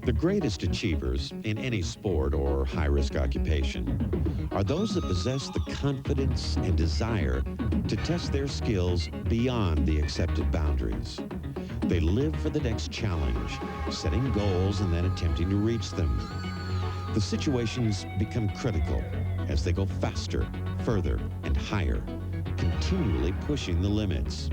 The greatest achievers in any sport or high-risk occupation are those that possess the confidence and desire to test their skills beyond the accepted boundaries. They live for the next challenge, setting goals and then attempting to reach them. The situations become critical as they go faster, further, and higher, continually pushing the limits.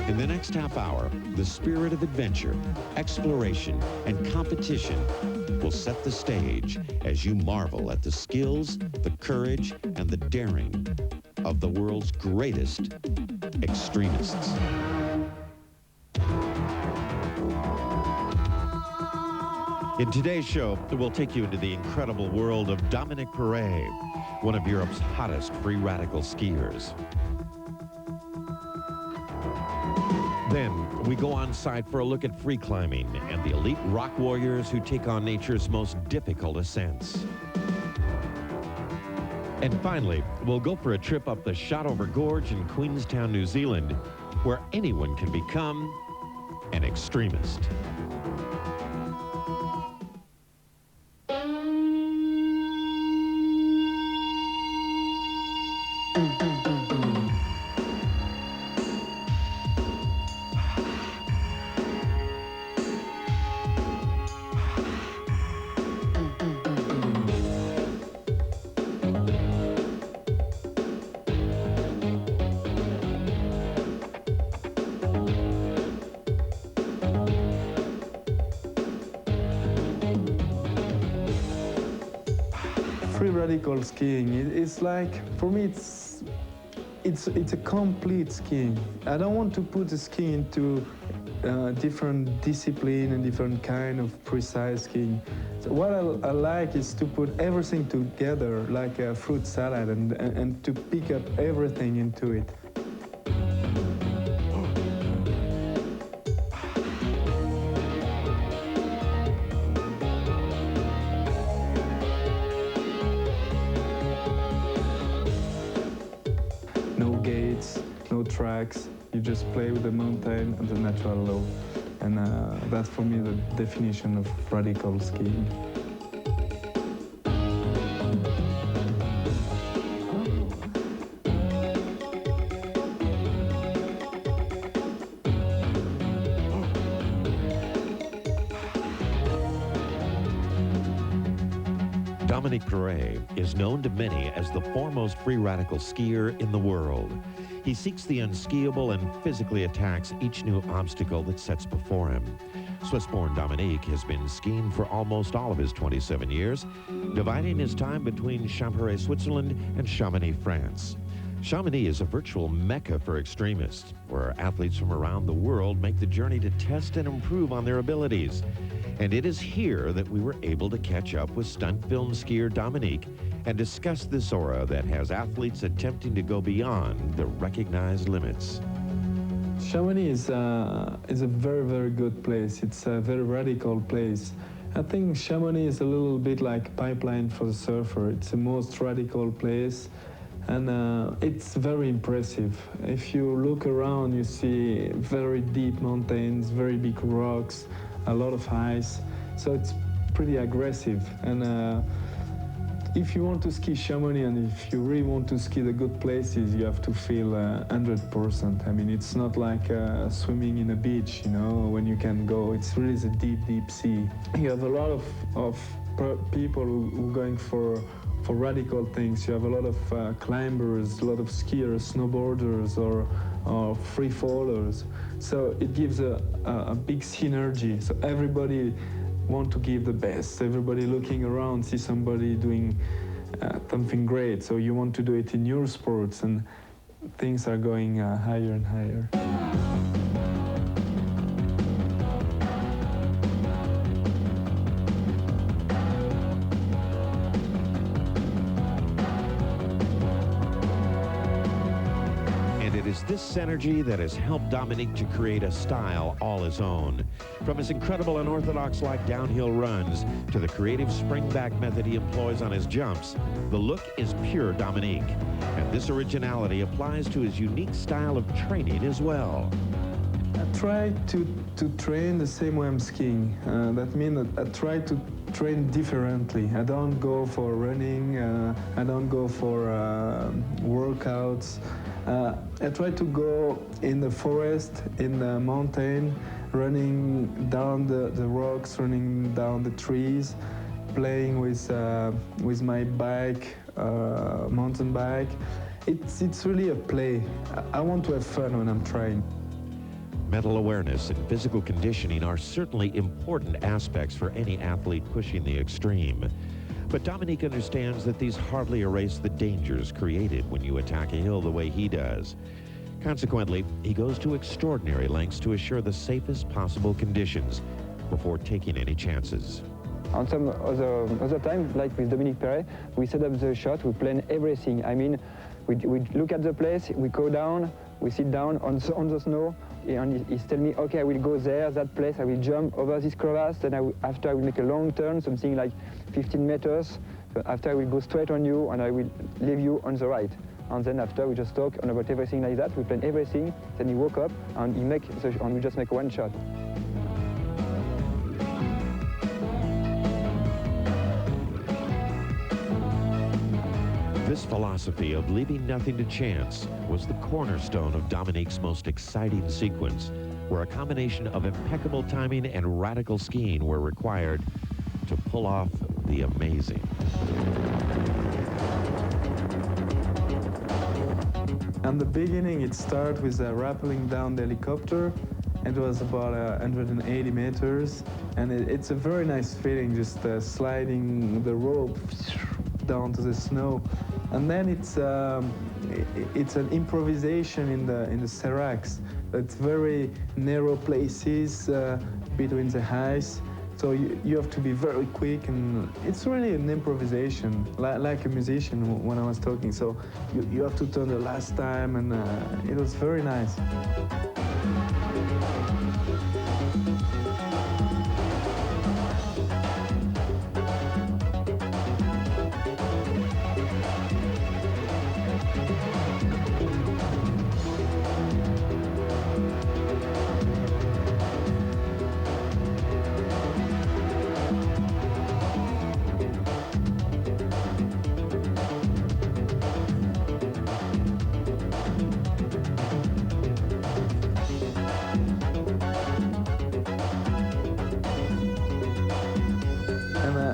In the next half hour, the spirit of adventure, exploration, and competition will set the stage as you marvel at the skills, the courage, and the daring of the world's greatest extremists. In today's show, we'll take you into the incredible world of Dominique Perret, one of Europe's hottest free radical skiers. Then we go on site for a look at free climbing and the elite rock warriors who take on nature's most difficult ascents. And finally, we'll go for a trip up the Shotover Gorge in Queenstown, New Zealand, where anyone can become an extremist. Free radical skiing, it's like, for me, it's a complete skiing. I don't want to put the skiing into different discipline and different kind of precise skiing. So what I like is to put everything together like a fruit salad and to pick up everything into it. No gates, no tracks, you just play with the mountain and the natural law. And that's for me the definition of radical skiing. Dominique Perret is known to many as the foremost free radical skier in the world. He seeks the unskiable and physically attacks each new obstacle that sets before him. Swiss-born Dominique has been skiing for almost all of his 27 years, dividing his time between Champéret, Switzerland and Chamonix, France. Chamonix is a virtual mecca for extremists, where athletes from around the world make the journey to test and improve on their abilities. And it is here that we were able to catch up with stunt film skier Dominique and discuss this aura that has athletes attempting to go beyond the recognized limits. Chamonix is a very, very good place. It's a very radical place. I think Chamonix is a little bit like Pipeline for the surfer. It's the most radical place, and it's very impressive. If you look around, you see very deep mountains, very big rocks, a lot of ice, so it's pretty aggressive. And if you want to ski Chamonix and if you really want to ski the good places, you have to feel 100%. I mean, it's not like swimming in a beach, you know, when you can go. It's really the deep, deep sea. You have a lot of people who are going for radical things. You have a lot of climbers, a lot of skiers, snowboarders, or free fallers. So it gives a big synergy. So everybody want to give the best. Everybody looking around, see somebody doing something great. So you want to do it in your sports. And things are going higher and higher. It is this energy that has helped Dominique to create a style all his own. From his incredible unorthodox-like downhill runs to the creative springback method he employs on his jumps, the look is pure Dominique. And this originality applies to his unique style of training as well. I try to train the same way I'm skiing. That means that I try to train differently. I don't go for running, I don't go for workouts. I try to go in the forest, in the mountain, running down the rocks, running down the trees, playing with my bike, mountain bike. It's really a play. I want to have fun when I'm trying. Mental awareness and physical conditioning are certainly important aspects for any athlete pushing the extreme. But Dominique understands that these hardly erase the dangers created when you attack a hill the way he does. Consequently, he goes to extraordinary lengths to assure the safest possible conditions before taking any chances. On some other time, like with Dominique Perret, we set up the shot, we plan everything. I mean, we look at the place, we go down, we sit down on the snow, and he's telling me, okay, I will go there, that place, I will jump over this crevasse, then after I will make a long turn, something like 15 meters. So after I will go straight on you, and I will leave you on the right. And then after we just talk about everything like that, we plan everything, then he woke up, and we just make one shot. This philosophy of leaving nothing to chance was the cornerstone of Dominique's most exciting sequence, where a combination of impeccable timing and radical skiing were required to pull off the amazing. In the beginning, it started with rappelling down the helicopter. It was about 180 meters, and it's a very nice feeling, just sliding the rope down to the snow. And then it's an improvisation in the seracs. It's very narrow places between the ice, so you have to be very quick, and it's really an improvisation, like a musician when I was talking. So you have to turn the last time, and it was very nice.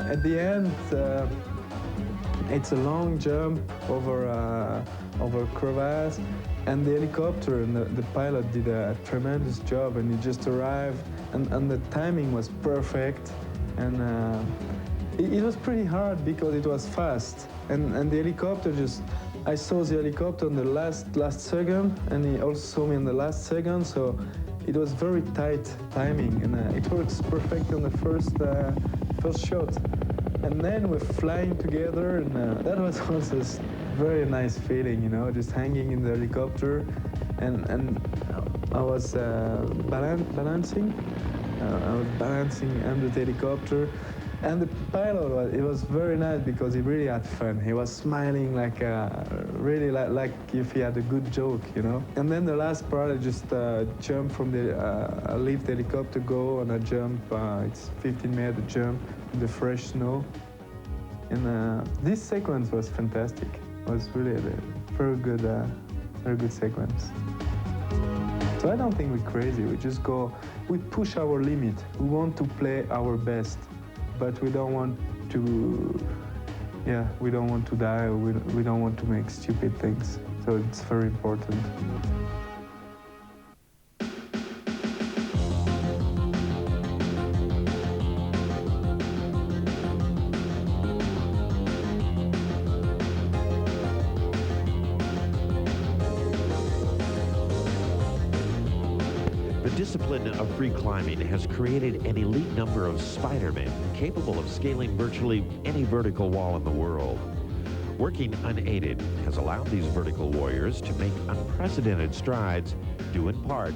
At the end, it's a long jump over a crevasse, and the helicopter and the pilot did a tremendous job, and he just arrived, and the timing was perfect, and it was pretty hard because it was fast, and the helicopter I saw the helicopter in the last second, and he also saw me in the last second, so it was very tight timing, and it works perfect on the first shot. And then we're flying together, and that was also a very nice feeling, you know, just hanging in the helicopter, and I was balancing. I was balancing under the helicopter, and the pilot, it was very nice because he really had fun. He was smiling really like if he had a good joke, you know. And then the last part, I just jump from I leave the helicopter, go, and I jump. It's 15-meter jump in the fresh snow. And this sequence was fantastic. It was really a very good sequence. So I don't think we're crazy. We just go, we push our limit. We want to play our best, but we don't want to, we don't want to die, or we don't want to make stupid things. So it's very important. The discipline of free climbing has created an elite number of Spider-Men capable of scaling virtually any vertical wall in the world. Working unaided has allowed these vertical warriors to make unprecedented strides, due in part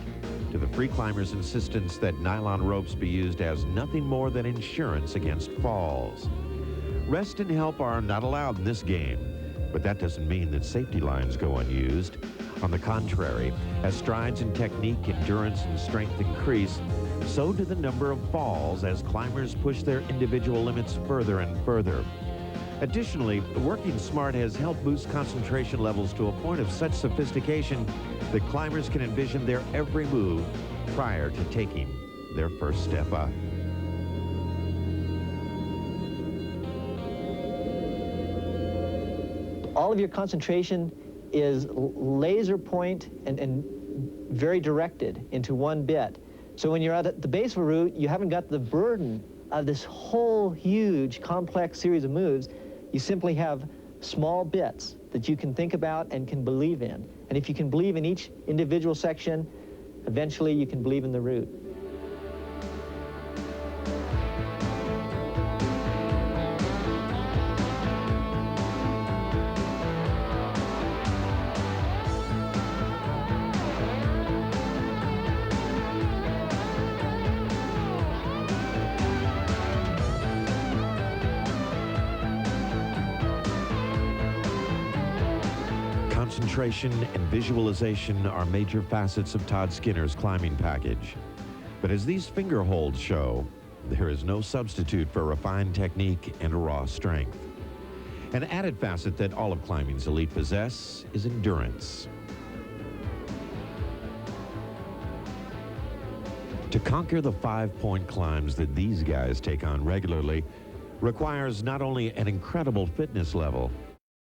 to the free climbers' insistence that nylon ropes be used as nothing more than insurance against falls. Rest and help are not allowed in this game, but that doesn't mean that safety lines go unused. On the contrary, as strides in technique, endurance, and strength increase, so do the number of falls as climbers push their individual limits further and further. Additionally, working smart has helped boost concentration levels to a point of such sophistication that climbers can envision their every move prior to taking their first step up. All of your concentration is laser point and very directed into one bit. So when you're at the base of a route, you haven't got the burden of this whole huge complex series of moves. You simply have small bits that you can think about and can believe in. And if you can believe in each individual section, eventually you can believe in the route. Concentration and visualization are major facets of Todd Skinner's climbing package. But as these finger holds show, there is no substitute for refined technique and raw strength. An added facet that all of climbing's elite possess is endurance. To conquer the 5-point climbs that these guys take on regularly requires not only an incredible fitness level,